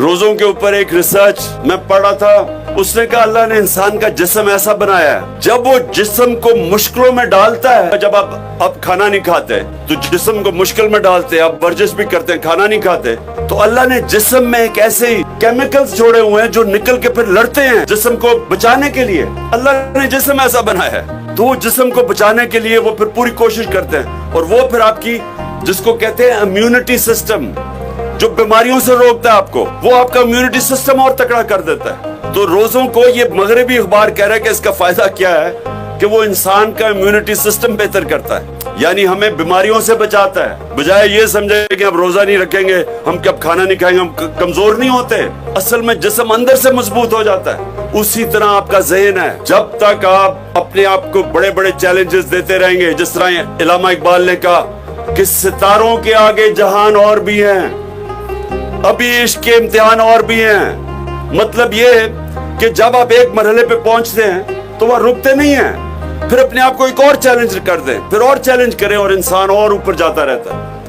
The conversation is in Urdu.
روزوں کے اوپر ایک ریسرچ میں پڑھا تھا، اس نے کہا اللہ نے انسان کا جسم ایسا بنایا ہے، جب وہ جسم کو مشکلوں میں ڈالتا ہے، جب آپ کھانا نہیں کھاتے تو جسم کو مشکل میں ڈالتے، آپ ورزش بھی کرتے ہیں، کھانا نہیں کھاتے، تو اللہ نے جسم میں ایک ایسے ہی کیمیکلز چھوڑے ہوئے ہیں جو نکل کے پھر لڑتے ہیں جسم کو بچانے کے لیے۔ اللہ نے جسم ایسا بنایا ہے تو وہ جسم کو بچانے کے لیے وہ پھر پوری کوشش کرتے ہیں، اور وہ پھر آپ کی جس کو کہتے ہیں امیونٹی سسٹم، جو بیماریوں سے روکتا ہے آپ کو، وہ آپ کا امیونٹی سسٹم اور تکڑا کر دیتا ہے۔ تو روزوں کو یہ مغربی اخبار کہہ رہا ہے کہ اس کا فائدہ کیا ہے کہ وہ انسان کا امیونٹی سسٹم بہتر کرتا ہے، یعنی ہمیں بیماریوں سے بچاتا ہے۔ بجائے یہ سمجھے کہ ہم روزہ نہیں رکھیں گے، ہم کب کھانا نہیں کھائیں گے، ہم کمزور نہیں ہوتے، اصل میں جسم اندر سے مضبوط ہو جاتا ہے۔ اسی طرح آپ کا ذہن ہے، جب تک آپ اپنے آپ کو بڑے بڑے چیلنجز دیتے رہیں گے، جس طرح علامہ اقبال نے کہا کہ ستاروں کے آگے جہان اور بھی ہیں، ابھی عشق کے امتحان اور بھی ہیں۔ مطلب یہ ہے کہ جب آپ ایک مرحلے پہ پہنچتے ہیں تو وہ رکتے نہیں ہیں، پھر اپنے آپ کو ایک اور چیلنج کر دیں، پھر اور چیلنج کریں، اور انسان اور اوپر جاتا رہتا ہے۔